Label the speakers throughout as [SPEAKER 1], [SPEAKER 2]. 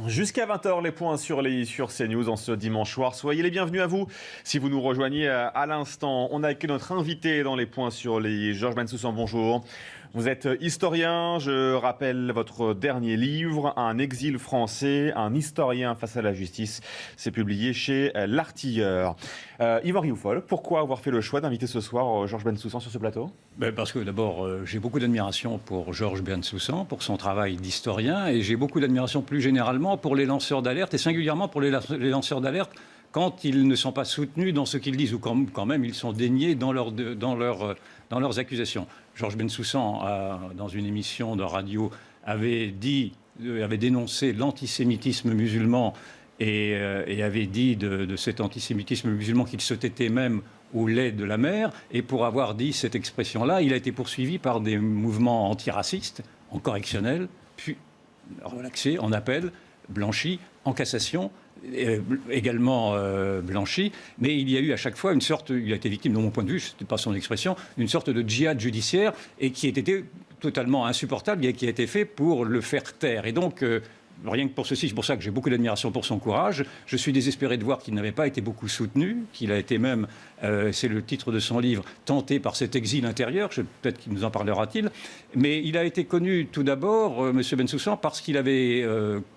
[SPEAKER 1] Jusqu'à 20h, les points sur les sur CNews en ce dimanche soir. Soyez les bienvenus à vous. Si vous nous rejoignez à l'instant, on a accueilli notre invité dans les points sur les. Georges Bensoussan, bonjour. Vous êtes historien, je rappelle votre dernier livre, Un exil français, un historien face à la justice. C'est publié chez L'Artilleur. Yvan Rioufol, pourquoi avoir fait le choix d'inviter ce soir Georges Bensoussan sur ce plateau ?
[SPEAKER 2] Parce que d'abord, j'ai beaucoup d'admiration pour Georges Bensoussan, pour son travail d'historien, et j'ai beaucoup d'admiration plus généralement pour les lanceurs d'alerte, et singulièrement pour les lanceurs d'alerte quand ils ne sont pas soutenus dans ce qu'ils disent, ou quand même ils sont déniés dans leurs accusations. Georges Bensoussan, dans une émission de radio, avait dénoncé l'antisémitisme musulman et avait dit de cet antisémitisme musulman qu'il se tétait même au lait de la mer. Et pour avoir dit cette expression-là, il a été poursuivi par des mouvements antiracistes, en correctionnel, puis relaxé, en appel, blanchi, en cassation, également blanchi, mais il y a eu à chaque fois une sorte, il a été victime de mon point de vue, ce n'était pas son expression, une sorte de djihad judiciaire et qui a été totalement insupportable et qui a été fait pour le faire taire. Et donc, rien que pour ceci, c'est pour ça que j'ai beaucoup d'admiration pour son courage. Je suis désespéré de voir qu'il n'avait pas été beaucoup soutenu, qu'il a été même, c'est le titre de son livre, tenté par cet exil intérieur, peut-être qu'il nous en parlera-t-il, mais il a été connu tout d'abord, M. Bensoussan, parce qu'il avait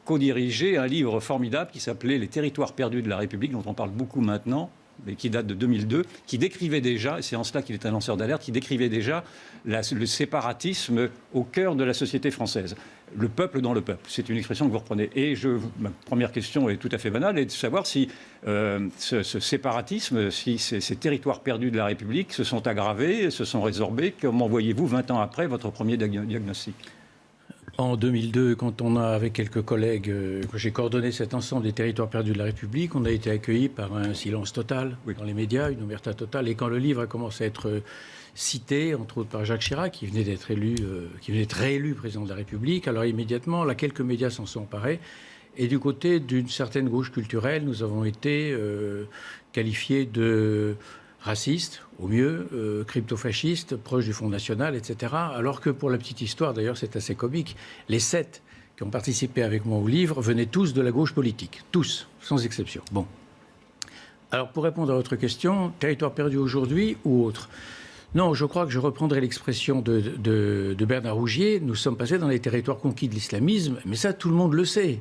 [SPEAKER 2] co-dirigé un livre formidable qui s'appelait « Les territoires perdus de la République », dont on parle beaucoup maintenant, mais qui date de 2002, qui décrivait déjà, et c'est en cela qu'il est un lanceur d'alerte, qui décrivait déjà le séparatisme au cœur de la société française. Le peuple dans le peuple, c'est une expression que vous reprenez. Et ma première question est tout à fait banale, est de savoir si ce séparatisme, si ces territoires perdus de la République se sont aggravés, se sont résorbés. Comment voyez-vous, 20 ans après, votre premier diagnostic ?
[SPEAKER 3] En 2002, quand on a, avec quelques collègues, que j'ai coordonné cet ensemble des territoires perdus de la République, on a été accueillis par un silence total dans les médias, une omerta totale. Et quand le livre a commencé à être cité, entre autres par Jacques Chirac, qui venait d'être réélu président de la République, alors immédiatement, là, quelques médias s'en sont emparés. Et du côté d'une certaine gauche culturelle, nous avons été qualifiés de racistes, au mieux, crypto-fascistes, proches du Front National, etc. Alors que pour la petite histoire, d'ailleurs, c'est assez comique, les 7 qui ont participé avec moi au livre venaient tous de la gauche politique. Tous, sans exception. Bon. Alors, pour répondre à votre question, territoire perdu aujourd'hui ou autre ? Non, je crois que je reprendrai l'expression de Bernard Rougier. Nous sommes passés dans les territoires conquis de l'islamisme, mais ça, tout le monde le sait.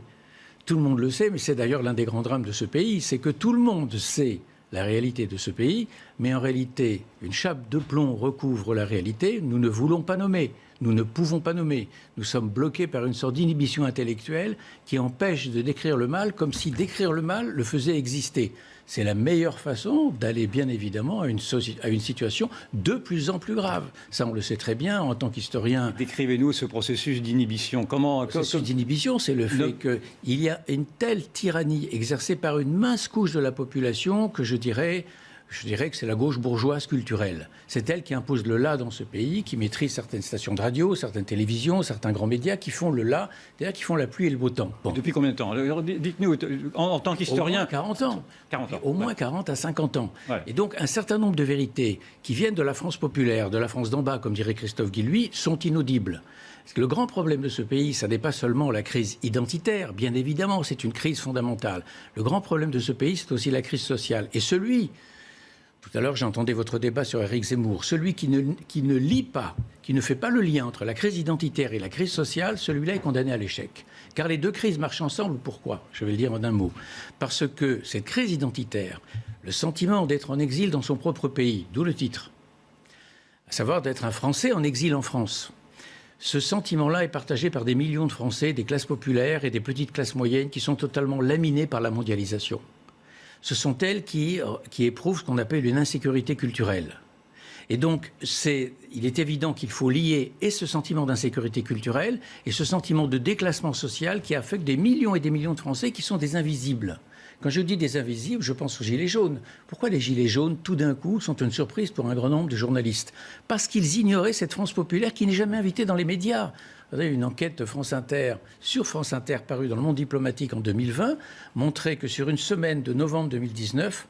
[SPEAKER 3] Tout le monde le sait, mais c'est d'ailleurs l'un des grands drames de ce pays, c'est que tout le monde sait la réalité de ce pays, mais en réalité, une chape de plomb recouvre la réalité. Nous ne voulons pas nommer, nous ne pouvons pas nommer. Nous sommes bloqués par une sorte d'inhibition intellectuelle qui empêche de décrire le mal comme si décrire le mal le faisait exister. C'est la meilleure façon d'aller, bien évidemment, à une situation de plus en plus grave. Ça, on le sait très bien en tant qu'historien.
[SPEAKER 2] Décrivez-nous ce processus d'inhibition.
[SPEAKER 3] Le processus d'inhibition, c'est le fait qu'il y a une telle tyrannie exercée par une mince couche de la population que je dirais que c'est la gauche bourgeoise culturelle. C'est elle qui impose le là dans ce pays, qui maîtrise certaines stations de radio, certaines télévisions, certains grands médias qui font le là, c'est-à-dire qui font la pluie et le beau temps.
[SPEAKER 2] Bon. Depuis combien de temps ? Alors, dites-nous, en tant qu'historien...
[SPEAKER 3] Au moins 40 ans.
[SPEAKER 2] 40 ans.
[SPEAKER 3] Au moins 40 à 50 ans.
[SPEAKER 2] Ouais.
[SPEAKER 3] Et donc, un certain nombre de vérités qui viennent de la France populaire, de la France d'en bas, comme dirait Christophe Guilluy, sont inaudibles. Parce que le grand problème de ce pays, ça n'est pas seulement la crise identitaire, bien évidemment, c'est une crise fondamentale. Le grand problème de ce pays, c'est aussi la crise sociale. Et tout à l'heure, j'entendais votre débat sur Éric Zemmour. Celui qui ne lit pas, qui ne fait pas le lien entre la crise identitaire et la crise sociale, celui-là est condamné à l'échec. Car les deux crises marchent ensemble. Pourquoi ? Je vais le dire en un mot. Parce que cette crise identitaire, le sentiment d'être en exil dans son propre pays, d'où le titre, à savoir d'être un Français en exil en France. Ce sentiment-là est partagé par des millions de Français, des classes populaires et des petites classes moyennes qui sont totalement laminées par la mondialisation. Ce sont elles qui éprouvent ce qu'on appelle une insécurité culturelle. Et donc, il est évident qu'il faut lier et ce sentiment d'insécurité culturelle et ce sentiment de déclassement social qui affecte des millions et des millions de Français qui sont des invisibles. Quand je dis des invisibles, je pense aux Gilets jaunes. Pourquoi les Gilets jaunes, tout d'un coup, sont une surprise pour un grand nombre de journalistes ? Parce qu'ils ignoraient cette France populaire qui n'est jamais invitée dans les médias. Une enquête sur France Inter parue dans le Monde diplomatique en 2020 montrait que sur une semaine de novembre 2019,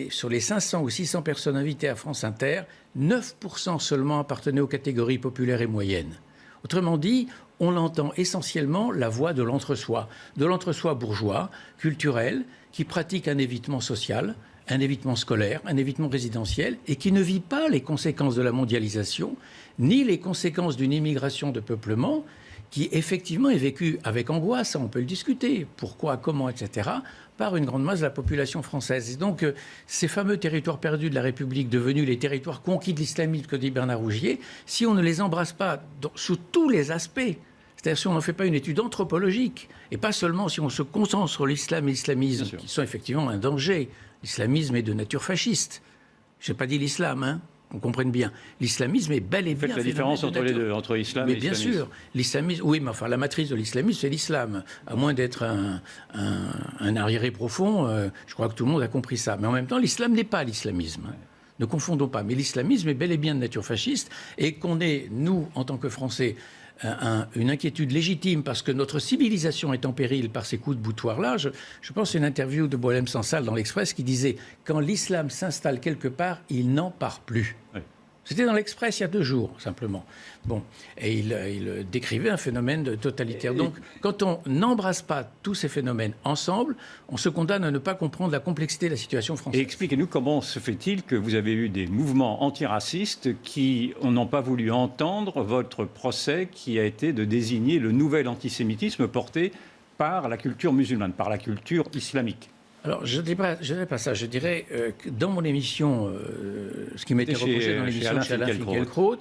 [SPEAKER 3] sur les 500 ou 600 personnes invitées à France Inter, 9% seulement appartenaient aux catégories populaires et moyennes. Autrement dit, on entend essentiellement la voix de l'entre-soi bourgeois, culturel, qui pratique un évitement social, un évitement scolaire, un évitement résidentiel, et qui ne vit pas les conséquences de la mondialisation, ni les conséquences d'une immigration de peuplement, qui effectivement est vécue avec angoisse, on peut le discuter, pourquoi, comment, etc., par une grande masse de la population française. Et donc, ces fameux territoires perdus de la République, devenus les territoires conquis de l'islamisme que dit Bernard Rougier, si on ne les embrasse pas sous tous les aspects, c'est-à-dire si on n'en fait pas une étude anthropologique, et pas seulement si on se concentre sur l'islam et l'islamisme, qui sont effectivement un danger. L'islamisme est de nature fasciste. Je n'ai pas dit l'islam, hein, qu'on comprenne bien. L'islamisme est bel et bien...
[SPEAKER 2] Faites la différence entre les deux, entre islam et islamisme.
[SPEAKER 3] Mais bien sûr, l'islamisme... Oui, mais enfin, la matrice de l'islamisme, c'est l'islam. À moins d'être un arriéré profond, je crois que tout le monde a compris ça. Mais en même temps, l'islam n'est pas l'islamisme. Ouais. Ne confondons pas. Mais l'islamisme est bel et bien de nature fasciste. Et qu'on ait, nous, en tant que Français... une inquiétude légitime parce que notre civilisation est en péril par ces coups de boutoir-là. Je pense à une interview de Bohème Sansal dans l'Express qui disait « Quand l'islam s'installe quelque part, il n'en part plus oui. ». C'était dans l'Express il y a 2 jours, simplement. Bon, et il décrivait un phénomène totalitaire. Donc, quand on n'embrasse pas tous ces phénomènes ensemble, on se condamne à ne pas comprendre la complexité de la situation française.
[SPEAKER 2] Et expliquez-nous comment se fait-il que vous avez eu des mouvements antiracistes qui n'ont pas voulu entendre votre procès qui a été de désigner le nouvel antisémitisme porté par la culture musulmane, par la culture islamique?
[SPEAKER 3] Alors, je ne dirais pas ça. Je dirais que dans mon émission, ce qui m'était reproché dans l'émission de Alain Finkielkraut,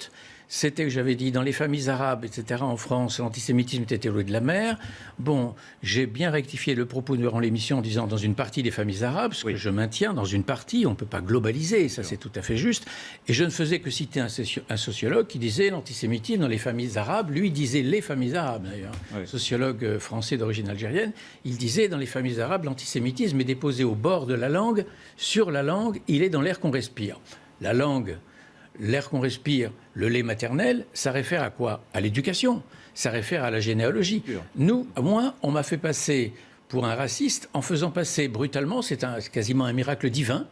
[SPEAKER 3] c'était que j'avais dit dans les familles arabes, etc., en France, l'antisémitisme était l'eau de la mer. Bon, j'ai bien rectifié le propos durant l'émission en disant dans une partie des familles arabes, ce que je maintiens, dans une partie, on ne peut pas globaliser, ça c'est tout à fait juste. Et je ne faisais que citer un sociologue qui disait l'antisémitisme dans les familles arabes, lui disait les familles arabes d'ailleurs, sociologue français d'origine algérienne, il disait dans les familles arabes, l'antisémitisme est déposé au bord de la langue, sur la langue, il est dans l'air qu'on respire. La langue, l'air qu'on respire, le lait maternel, ça réfère à quoi? À l'éducation, ça réfère à la généalogie. Moi, on m'a fait passer pour un raciste en faisant passer brutalement, c'est quasiment un miracle divin,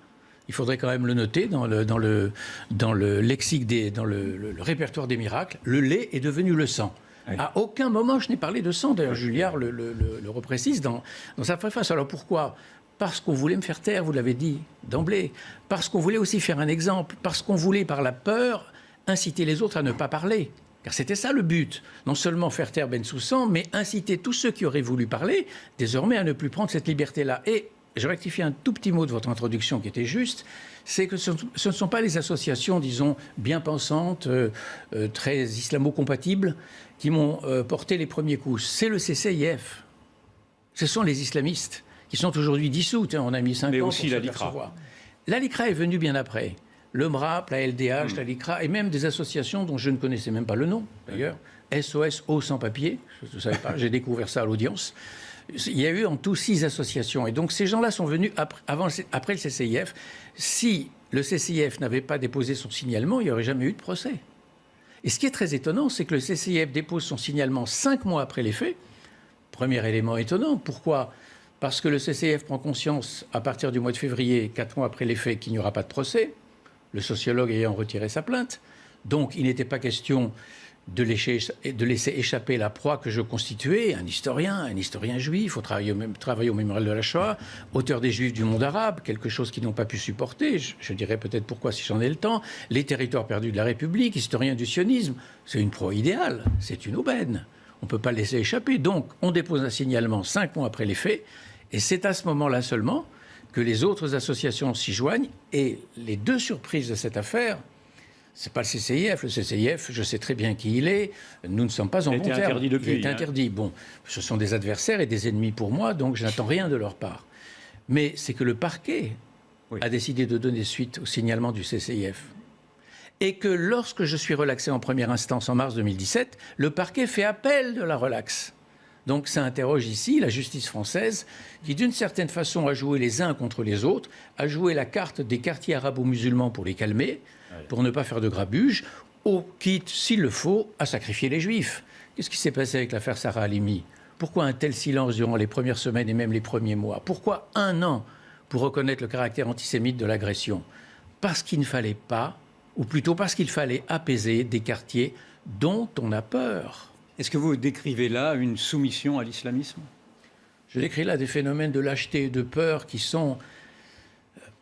[SPEAKER 3] il faudrait quand même le noter dans le lexique, dans le répertoire des miracles, le lait est devenu le sang. Oui. À aucun moment je n'ai parlé de sang, d'ailleurs Julliard le reprécise dans sa préface. Alors pourquoi ? Parce qu'on voulait me faire taire, vous l'avez dit d'emblée. Parce qu'on voulait aussi faire un exemple. Parce qu'on voulait, par la peur, inciter les autres à ne pas parler. Car c'était ça le but. Non seulement faire taire Bensoussan, mais inciter tous ceux qui auraient voulu parler, désormais, à ne plus prendre cette liberté-là. Et je rectifie un tout petit mot de votre introduction qui était juste. C'est que ce ne sont pas les associations, disons, bien pensantes, très islamo-compatibles, qui m'ont porté les premiers coups. C'est le CCIF. Ce sont les islamistes qui sont aujourd'hui dissoutes. On a mis 5 ans pour se percevoir. La LICRA est venue bien après. Le MRAP, la LDH, la LICRA, et même des associations dont je ne connaissais même pas le nom, d'ailleurs. SOS Eau sans papier, je ne savais pas, j'ai découvert ça à l'audience. Il y a eu en tout 6 associations. Et donc ces gens-là sont venus après le CCIF. Si le CCIF n'avait pas déposé son signalement, il n'y aurait jamais eu de procès. Et ce qui est très étonnant, c'est que le CCIF dépose son signalement 5 mois après les faits. Premier élément étonnant. Pourquoi ? Parce que le CCIF prend conscience, à partir du mois de février, 4 mois après les faits, qu'il n'y aura pas de procès, le sociologue ayant retiré sa plainte. Donc, il n'était pas question de laisser échapper la proie que je constituais, un historien juif, au travail au mémorial de la Shoah, auteur des Juifs du monde arabe, quelque chose qu'ils n'ont pas pu supporter, je dirais peut-être pourquoi si j'en ai le temps, les territoires perdus de la République, historien du sionisme, c'est une proie idéale, c'est une aubaine. On ne peut pas laisser échapper. Donc, on dépose un signalement 5 mois après les faits, et c'est à ce moment-là seulement que les autres associations s'y joignent. Et les 2 surprises de cette affaire, ce n'est pas le CCIF. Le CCIF, je sais très bien qui il est. Nous ne sommes pas en bon terme.
[SPEAKER 2] Interdit depuis,
[SPEAKER 3] il est interdit. Bon, ce sont des adversaires et des ennemis pour moi, donc je n'attends rien de leur part. Mais c'est que le parquet a décidé de donner suite au signalement du CCIF. Et que lorsque je suis relaxé en première instance en mars 2017, le parquet fait appel de la relaxe. Donc ça interroge ici la justice française qui, d'une certaine façon, a joué les uns contre les autres, a joué la carte des quartiers arabo-musulmans pour les calmer, pour ne pas faire de grabuge, quitte, s'il le faut, à sacrifier les juifs. Qu'est-ce qui s'est passé avec l'affaire Sarah Halimi ? Pourquoi un tel silence durant les premières semaines et même les premiers mois ? Pourquoi 1 an pour reconnaître le caractère antisémite de l'agression ? Parce qu'il ne fallait pas, ou plutôt parce qu'il fallait apaiser des quartiers dont on a peur.
[SPEAKER 2] Est-ce que vous décrivez là une soumission à l'islamisme ?
[SPEAKER 3] Je décris là des phénomènes de lâcheté et de peur qui sont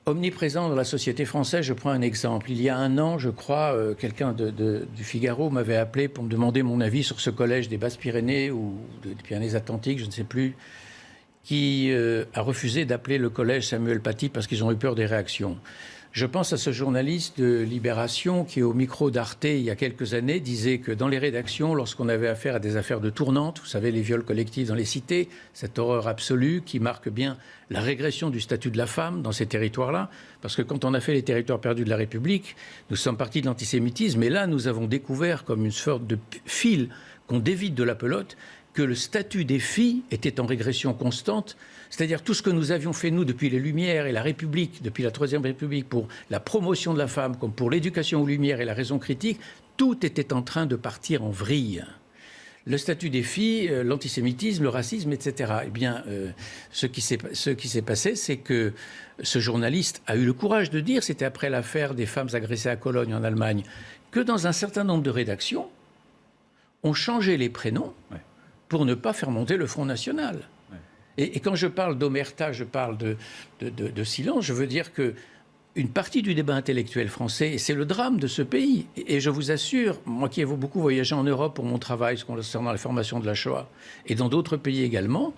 [SPEAKER 3] omniprésents dans la société française. Je prends un exemple. Il y a un an, je crois, quelqu'un du Figaro m'avait appelé pour me demander mon avis sur ce collège des Basses-Pyrénées ou des Pyrénées-Atlantiques, je ne sais plus, qui a refusé d'appeler le collège Samuel Paty parce qu'ils ont eu peur des réactions. Je pense à ce journaliste de Libération qui, au micro d'Arte, il y a quelques années, disait que dans les rédactions, lorsqu'on avait affaire à des affaires de tournante, vous savez, les viols collectifs dans les cités, cette horreur absolue qui marque bien la régression du statut de la femme dans ces territoires-là, parce que quand on a fait les territoires perdus de la République, nous sommes partis de l'antisémitisme, et là, nous avons découvert comme une sorte de fil qu'on dévide de la pelote, que le statut des filles était en régression constante, c'est-à-dire tout ce que nous avions fait, nous, depuis les Lumières et la République, depuis la Troisième République, pour la promotion de la femme, comme pour l'éducation aux Lumières et la raison critique, tout était en train de partir en vrille. Le statut des filles, l'antisémitisme, le racisme, etc. Eh bien, ce qui s'est passé, c'est que ce journaliste a eu le courage de dire, c'était après l'affaire des femmes agressées à Cologne, en Allemagne, que dans un certain nombre de rédactions, on changeait les prénoms pour ne pas faire monter le Front National. Et quand je parle d'omerta, je parle de silence, je veux dire qu'une partie du débat intellectuel français, et c'est le drame de ce pays, et je vous assure, moi qui ai beaucoup voyagé en Europe pour mon travail concernant la formation de la Shoah, et dans d'autres pays également,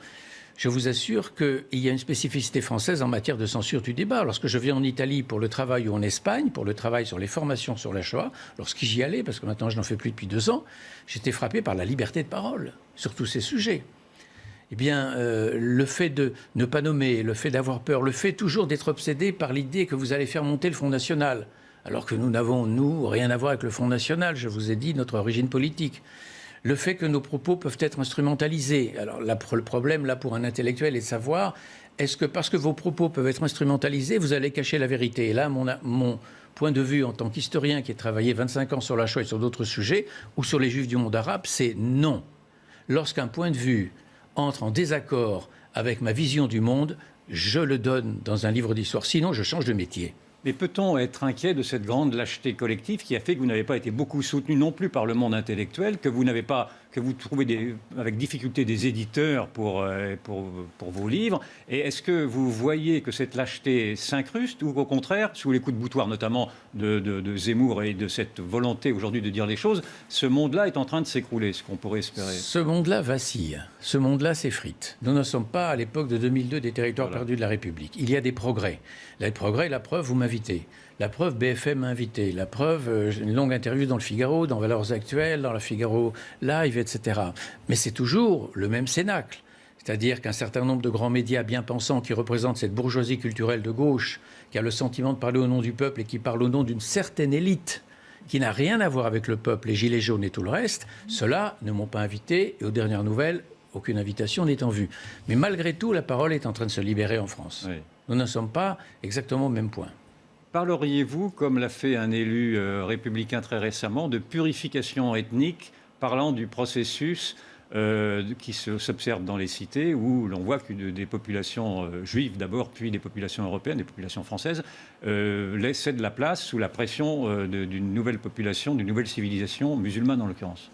[SPEAKER 3] je vous assure qu'il y a une spécificité française en matière de censure du débat. Lorsque je viens en Italie pour le travail ou en Espagne, pour le travail sur les formations sur la Shoah, lorsque j'y allais, parce que maintenant je n'en fais plus depuis 2 ans, j'étais frappé par la liberté de parole sur tous ces sujets. Eh bien, le fait de ne pas nommer, le fait d'avoir peur, le fait toujours d'être obsédé par l'idée que vous allez faire monter le Front National, alors que nous n'avons, nous, rien à voir avec le Front National, je vous ai dit notre origine politique. Le fait que nos propos peuvent être instrumentalisés. Alors, le problème, là, pour un intellectuel, est de savoir, est-ce que parce que vos propos peuvent être instrumentalisés, vous allez cacher la vérité ? Et là, mon point de vue en tant qu'historien qui a travaillé 25 ans sur la Shoah et sur d'autres sujets, ou sur les Juifs du monde arabe, c'est non. Lorsqu'un point de vue entre en désaccord avec ma vision du monde, je le donne dans un livre d'histoire. Sinon, je change de métier.
[SPEAKER 2] Mais peut-on être inquiet de cette grande lâcheté collective qui a fait que vous n'avez pas été beaucoup soutenu non plus par le monde intellectuel, que vous trouvez avec difficulté des éditeurs pour vos livres? Et est-ce que vous voyez que cette lâcheté s'incruste ou au contraire, sous les coups de boutoir notamment de Zemmour et de cette volonté aujourd'hui de dire les choses, ce monde-là est en train de s'écrouler, ce qu'on pourrait espérer?
[SPEAKER 3] Ce monde-là vacille, ce monde-là s'effrite. Nous ne sommes pas à l'époque de 2002 des territoires perdus de la République. Il y a des progrès. Les progrès, la preuve, vous m'invitez. La preuve, BFM m'a invité. La preuve, une longue interview dans le Figaro, dans Valeurs Actuelles, dans le Figaro Live, etc. Mais c'est toujours le même cénacle. C'est-à-dire qu'un certain nombre de grands médias bien pensants qui représentent cette bourgeoisie culturelle de gauche, qui a le sentiment de parler au nom du peuple et qui parle au nom d'une certaine élite qui n'a rien à voir avec le peuple, les gilets jaunes et tout le reste, ceux-là ne m'ont pas invité et aux dernières nouvelles, aucune invitation n'est en vue. Mais malgré tout, la parole est en train de se libérer en France. Oui. Nous n'en sommes pas exactement au même point.
[SPEAKER 2] Parleriez-vous, comme l'a fait un élu républicain très récemment, de purification ethnique, parlant du processus qui s'observe dans les cités, où l'on voit que des populations juives d'abord, puis des populations européennes, des populations françaises, laissaient de la place sous la pression d'une nouvelle population, d'une nouvelle civilisation, musulmane en l'occurrence?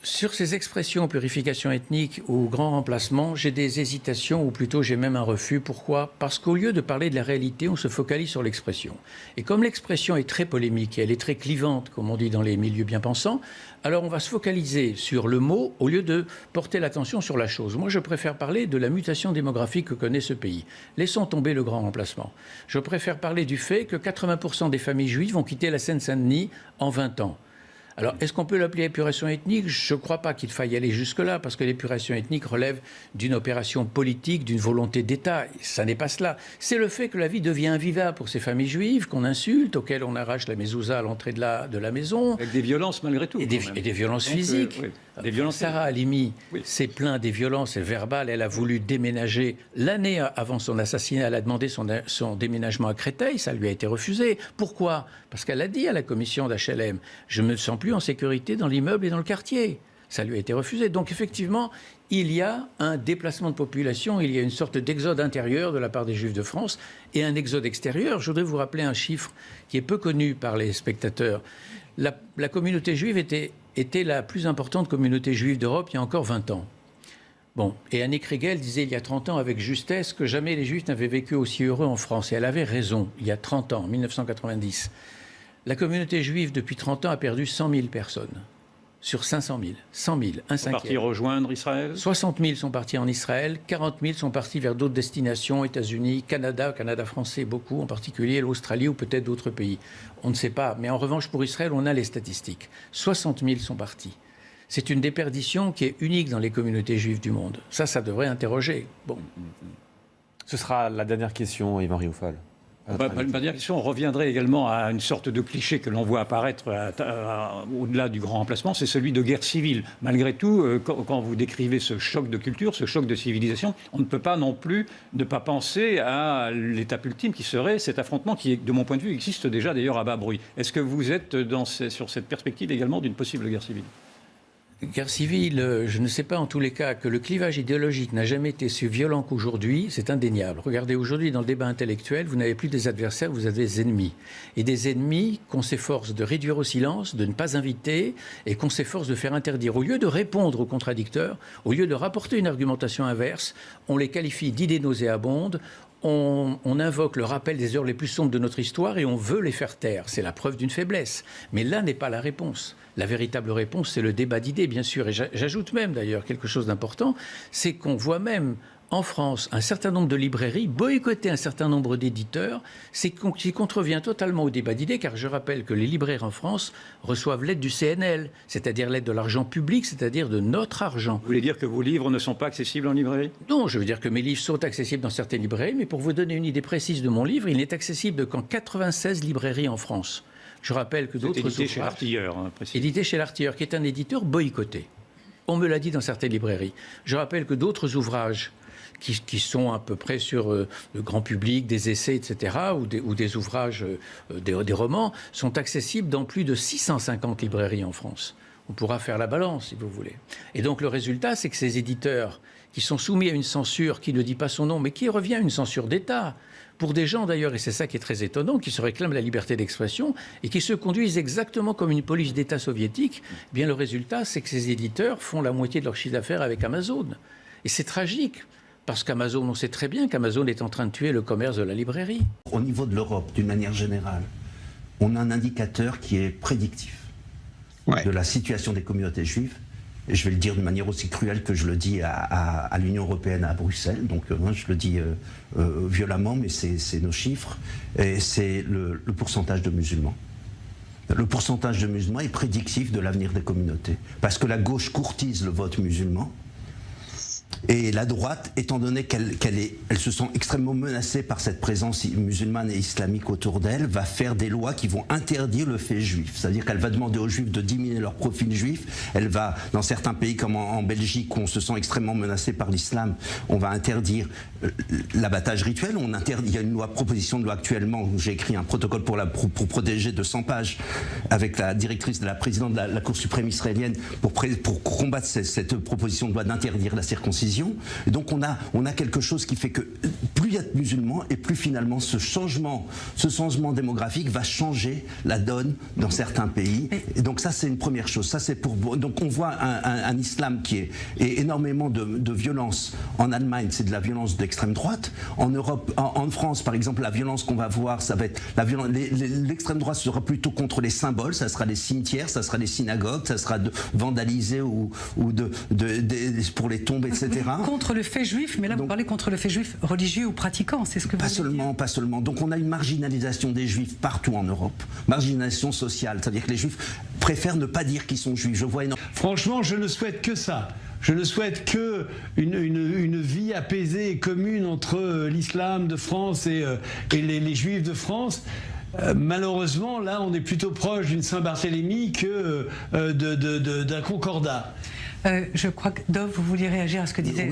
[SPEAKER 3] Sur ces expressions purification ethnique ou grand remplacement, j'ai des hésitations ou plutôt j'ai même un refus. Pourquoi ? Parce qu'au lieu de parler de la réalité, on se focalise sur l'expression. Et comme l'expression est très polémique et elle est très clivante, comme on dit dans les milieux bien pensants, alors on va se focaliser sur le mot au lieu de porter l'attention sur la chose. Moi, je préfère parler de la mutation démographique que connaît ce pays. Laissons tomber le grand remplacement. Je préfère parler du fait que 80% des familles juives ont quitté la Seine-Saint-Denis en 20 ans. Alors, est-ce qu'on peut l'appeler épuration ethnique ? Je ne crois pas qu'il faille aller jusque-là, parce que l'épuration ethnique relève d'une opération politique, d'une volonté d'État. Ça n'est pas cela. C'est le fait que la vie devient invivable pour ces familles juives, qu'on insulte, auxquelles on arrache la mezouza à l'entrée de la maison.
[SPEAKER 2] Avec des violences malgré tout.
[SPEAKER 3] Et des violences physiques.
[SPEAKER 2] Oui. Des violences...
[SPEAKER 3] Sarah Halimi s'est plainte des violences verbales. Elle a voulu déménager. L'année avant son assassinat, elle a demandé son déménagement à Créteil. Ça lui a été refusé. Pourquoi ? Parce qu'elle a dit à la commission d'HLM, je ne me sens plus en sécurité dans l'immeuble et dans le quartier. Ça lui a été refusé. Donc effectivement, il y a un déplacement de population, il y a une sorte d'exode intérieur de la part des Juifs de France et un exode extérieur. Je voudrais vous rappeler un chiffre qui est peu connu par les spectateurs. La communauté juive était la plus importante communauté juive d'Europe il y a encore 20 ans. Bon, et Annie Kriegel disait il y a 30 ans avec justesse que jamais les Juifs n'avaient vécu aussi heureux en France. Et elle avait raison, il y a 30 ans, en 1990. La communauté juive, depuis 30 ans, a perdu 100 000 personnes. Sur 500 000. 100 000, un cinquième. Ils sont
[SPEAKER 2] partis rejoindre Israël ?
[SPEAKER 3] 60 000 sont partis en Israël, 40 000 sont partis vers d'autres destinations, États-Unis, Canada français beaucoup, en particulier l'Australie ou peut-être d'autres pays. On ne sait pas, mais en revanche, pour Israël, on a les statistiques. 60 000 sont partis. C'est une déperdition qui est unique dans les communautés juives du monde. Ça devrait interroger. Bon.
[SPEAKER 1] Ce sera la dernière question, Yvan Rioufol.
[SPEAKER 2] Ma dernière question, on reviendrait également à une sorte de cliché que l'on voit apparaître au-delà du grand remplacement, c'est celui de guerre civile. Malgré tout, quand vous décrivez ce choc de culture, ce choc de civilisation, on ne peut pas non plus ne pas penser à l'étape ultime qui serait cet affrontement qui, de mon point de vue, existe déjà d'ailleurs à bas bruit. Est-ce que vous êtes sur cette perspective également d'une possible guerre civile ?
[SPEAKER 3] Guerre civile, je ne sais pas en tous les cas que le clivage idéologique n'a jamais été si violent qu'aujourd'hui, c'est indéniable. Regardez, aujourd'hui, dans le débat intellectuel, vous n'avez plus des adversaires, vous avez des ennemis. Et des ennemis qu'on s'efforce de réduire au silence, de ne pas inviter, et qu'on s'efforce de faire interdire. Au lieu de répondre aux contradicteurs, au lieu de rapporter une argumentation inverse, on les qualifie d'idées nauséabondes, on invoque le rappel des heures les plus sombres de notre histoire et on veut les faire taire. C'est la preuve d'une faiblesse. Mais là n'est pas la réponse. La véritable réponse, c'est le débat d'idées, bien sûr. Et j'ajoute même, d'ailleurs, quelque chose d'important, c'est qu'on voit même en France un certain nombre de librairies boycotter un certain nombre d'éditeurs, c'est qui contrevient totalement au débat d'idées, car je rappelle que les libraires en France reçoivent l'aide du CNL, c'est-à-dire l'aide de l'argent public, c'est-à-dire de notre argent.
[SPEAKER 2] Vous voulez dire que vos livres ne sont pas accessibles en librairie ?
[SPEAKER 3] Non, je veux dire que mes livres sont accessibles dans certaines librairies, mais pour vous donner une idée précise de mon livre, il n'est accessible qu'en 96 librairies en France. Je rappelle que d'autres
[SPEAKER 2] édité chez l'Artilleur,
[SPEAKER 3] édité chez l'Artilleur, qui est un éditeur boycotté. On me l'a dit dans certaines librairies. Je rappelle que d'autres ouvrages qui sont à peu près sur le grand public, des essais, etc., ou des ouvrages, des romans, sont accessibles dans plus de 650 librairies en France. On pourra faire la balance, si vous voulez. Et donc le résultat, c'est que ces éditeurs qui sont soumis à une censure qui ne dit pas son nom, mais qui revient à une censure d'État, pour des gens d'ailleurs, et c'est ça qui est très étonnant, qui se réclament la liberté d'expression et qui se conduisent exactement comme une police d'État soviétique, eh bien le résultat, c'est que ces éditeurs font la moitié de leur chiffre d'affaires avec Amazon. Et c'est tragique, parce qu'Amazon, on sait très bien qu'Amazon est en train de tuer le commerce de la librairie.
[SPEAKER 4] Au niveau de l'Europe, d'une manière générale, on a un indicateur qui est prédictif de la situation des communautés juives. Et je vais le dire de manière aussi cruelle que je le dis à l'Union européenne, à Bruxelles. Donc je le dis violemment, mais c'est nos chiffres. Et c'est le pourcentage de musulmans. Le pourcentage de musulmans est prédictif de l'avenir des communautés. Parce que la gauche courtise le vote musulman. Et la droite, étant donné qu'elle se sent extrêmement menacée par cette présence musulmane et islamique autour d'elle, va faire des lois qui vont interdire le fait juif. C'est-à-dire qu'elle va demander aux juifs de diminuer leur profil juif. Elle va, dans certains pays comme en Belgique, où on se sent extrêmement menacé par l'islam, on va interdire l'abattage rituel. Il y a une proposition de loi actuellement, où j'ai écrit un protocole pour protéger de 100 pages avec la directrice, la présidente de la Cour suprême israélienne, pour combattre cette proposition de loi d'interdire la circoncision. Et donc on a quelque chose qui fait que plus il y a de musulmans et plus finalement ce changement démographique va changer la donne dans certains pays. Et donc ça c'est une première chose. Ça c'est donc on voit un islam qui est énormément de violence. En Allemagne c'est de la violence d'extrême droite. En Europe, en France par exemple, la violence qu'on va voir, ça va être l'extrême droite sera plutôt contre les symboles. Ça sera les cimetières, ça sera les synagogues, ça sera vandalisé ou pour les tombes, etc.
[SPEAKER 5] Contre le fait juif, mais là vous parlez contre le fait juif religieux ou pratiquant, c'est ce que vous voulez dire.
[SPEAKER 4] Pas seulement. Donc on a une marginalisation des juifs partout en Europe. Marginalisation sociale, c'est-à-dire que les juifs préfèrent ne pas dire qu'ils sont juifs.
[SPEAKER 6] Franchement, je ne souhaite que ça. Je ne souhaite que une vie apaisée et commune entre l'islam de France et les juifs de France. Malheureusement, là, on est plutôt proche d'une Saint-Barthélemy que d'un concordat.
[SPEAKER 5] Je crois que Dov, vous vouliez réagir à ce que disait...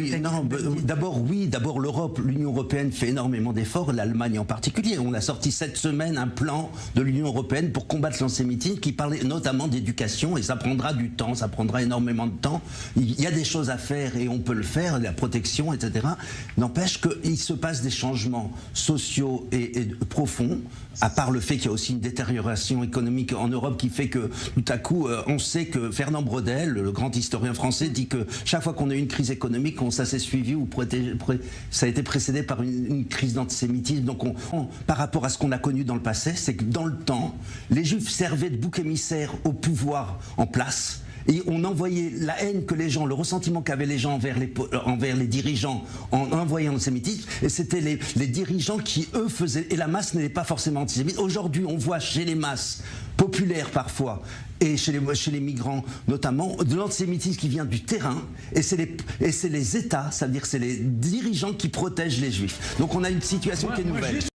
[SPEAKER 4] D'abord l'Europe, l'Union européenne fait énormément d'efforts, l'Allemagne en particulier. On a sorti cette semaine un plan de l'Union européenne pour combattre l'antisémitisme qui parlait notamment d'éducation, et ça prendra du temps, ça prendra énormément de temps. Il y a des choses à faire et on peut le faire, la protection, etc. N'empêche qu'il se passe des changements sociaux et profonds, à part le fait qu'il y a aussi une détérioration économique en Europe qui fait que tout à coup, on sait que Fernand Braudel, le grand historien français, dit que chaque fois qu'on a eu une crise économique, ça s'est suivi ou ça a été précédé par une crise d'antisémitisme. Donc par rapport à ce qu'on a connu dans le passé, c'est que dans le temps, les Juifs servaient de bouc émissaire au pouvoir en place. Et on envoyait la haine que les gens, le ressentiment qu'avaient les gens envers les dirigeants en envoyant l'antisémitisme. Et c'était les dirigeants qui, eux, faisaient... Et la masse n'était pas forcément antisémite. Aujourd'hui, on voit chez les masses populaires parfois, et chez les migrants notamment, de l'antisémitisme qui vient du terrain. Et c'est les États, c'est-à-dire c'est les dirigeants qui protègent les Juifs. Donc on a une situation qui est nouvelle.